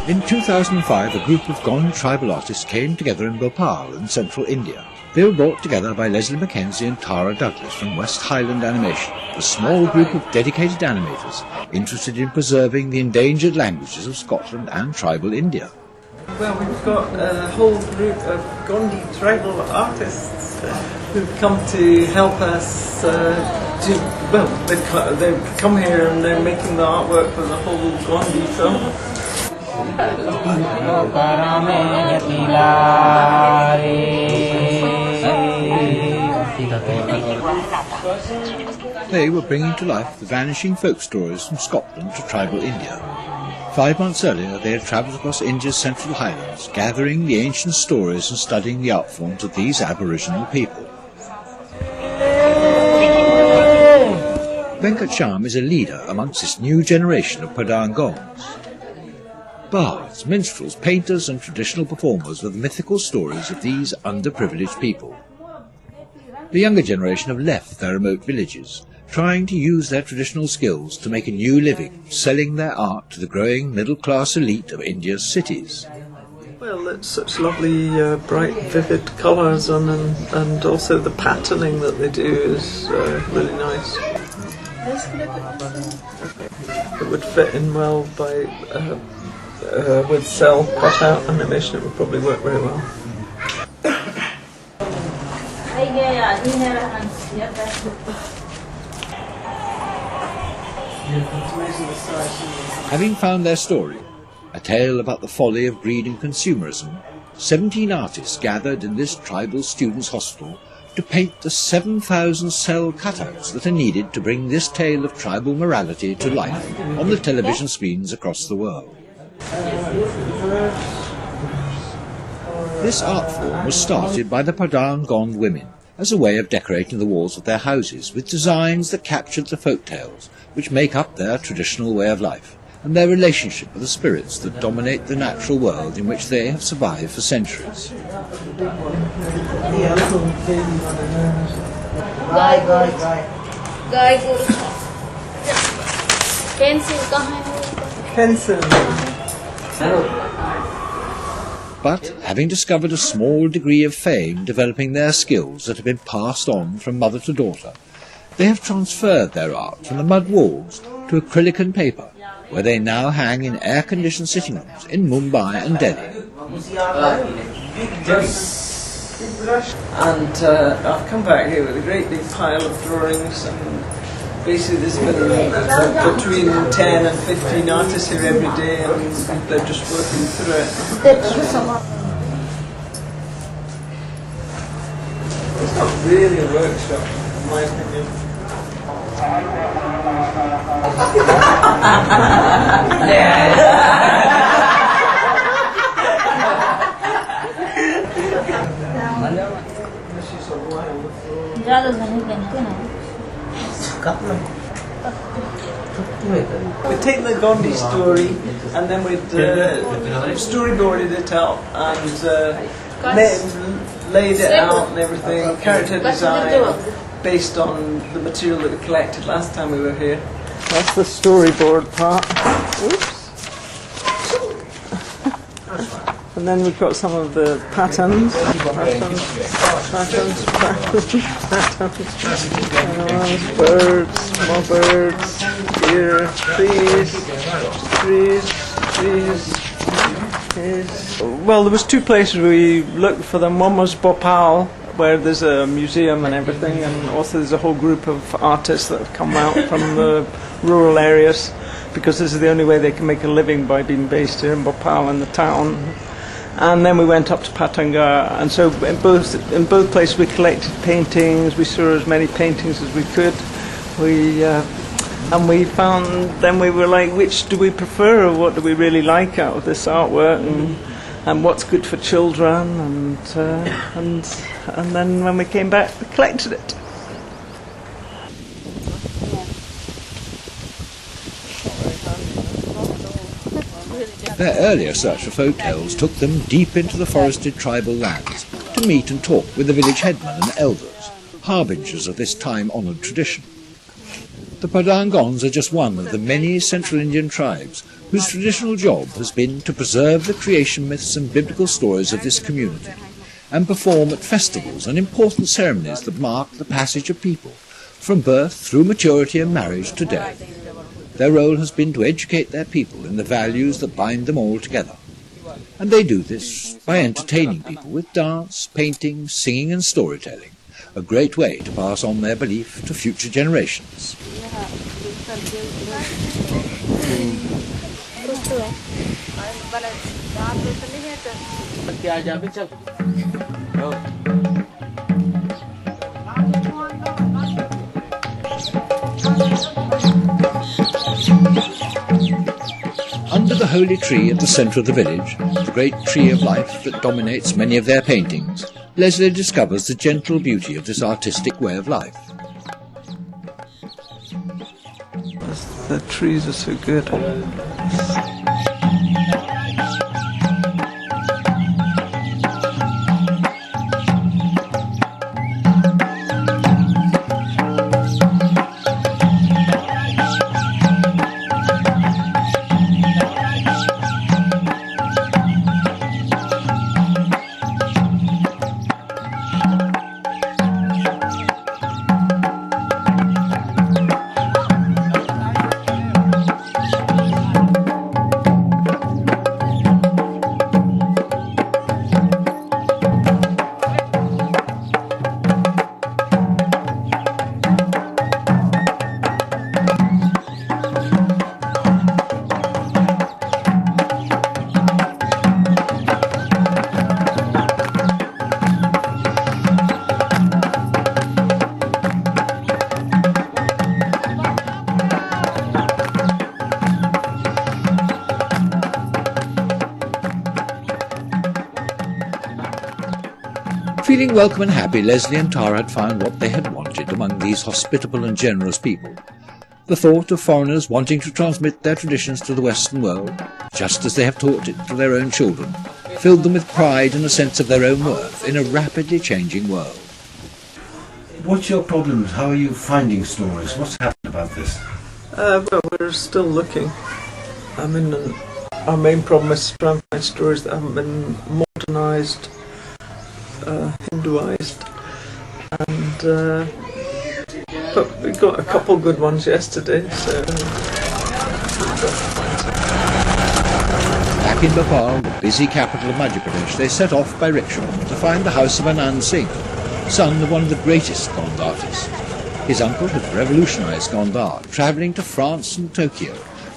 In 2005, a group of Gond tribal artists came together in Bhopal in central India. They were brought together by Leslie MacKenzie and Tara Douglas from West Highland Animation, a small group of dedicated animators interested in preserving the endangered languages of Scotland and tribal India. Well, we've got a whole group of Gondi tribal artists who've come to help us they've come here and they're making the artwork for the whole Gondi film. They were bringing to life the vanishing folk stories from Scotland to tribal India. 5 months earlier, they had travelled across India's Central Highlands, gathering the ancient stories and studying the art forms of these Aboriginal people. Venkat is a leader amongst this new generation of Pardhan Gonds. Bards, minstrels, painters and traditional performers with mythical stories of these underprivileged people. The younger generation have left their remote villages, trying to use their traditional skills to make a new living, selling their art to the growing middle-class elite of India's cities. Well, it's such lovely, bright, vivid colours and also the patterning that they do is really nice. It would fit in well by with cell cut-out animation. It would probably work very well. Having found their story, a tale about the folly of greed and consumerism, 17 artists gathered in this tribal students' hospital to paint the 7,000 cell cutouts that are needed to bring this tale of tribal morality to life on the television screens across the world. This art form was started by the Pardhan Gond women as a way of decorating the walls of their houses with designs that captured the folk tales which make up their traditional way of life and their relationship with the spirits that dominate the natural world in which they have survived for centuries. But, having discovered a small degree of fame developing their skills that have been passed on from mother to daughter, they have transferred their art from the mud walls to acrylic and paper, where they now hang in air-conditioned sitting rooms in Mumbai and Delhi. And I've come back here with a great big pile of drawings, and basically there's been between 10 and 15 artists here every day, and they're just working through it. It's not really a workshop, in my opinion. We'd taken the Gondi story and then we'd storyboarded it out and laid it out and everything, character design based on the material that we collected last time we were here. That's the storyboard part. Oops. And then we've got some of the patterns. Birds, more birds, here, trees. Well, there was two places we looked for them. One was Bhopal, where there's a museum and everything, and also there's a whole group of artists that have come out from the rural areas, because this is the only way they can make a living, by being based here in Bhopal in the town. And then we went up to Patanga, and so in both places we collected paintings. We saw as many paintings as we could. And we found, then we were like, which do we prefer, or what do we really like out of this artwork, and what's good for children, and then when we came back, we collected it. Their earlier search for folk tales took them deep into the forested tribal lands to meet and talk with the village headmen and elders, harbingers of this time-honoured tradition. The Pardhan Gonds are just one of the many Central Indian tribes whose traditional job has been to preserve the creation myths and biblical stories of this community and perform at festivals and important ceremonies that mark the passage of people from birth through maturity and marriage to death. Their role has been to educate their people in the values that bind them all together. And they do this by entertaining people with dance, painting, singing and storytelling, a great way to pass on their belief to future generations. Under the holy tree at the centre of the village, the great tree of life that dominates many of their paintings, Leslie discovers the gentle beauty of this artistic way of life. The trees are so good. Feeling welcome and happy, Leslie and Tara had found what they had wanted among these hospitable and generous people. The thought of foreigners wanting to transmit their traditions to the Western world, just as they have taught it to their own children, filled them with pride and a sense of their own worth in a rapidly changing world. What's your problems? How are you finding stories? What's happened about this? Well, we're still looking. I mean, our main problem is trying to find stories that haven't been modernised, Hinduized, and but we got a couple good ones yesterday. So back in Bhopal, the busy capital of Madhya Pradesh, they set off by rickshaw to find the house of Anand Singh, son of one of the greatest Gond artists. His uncle had revolutionised Gond art, travelling to France and Tokyo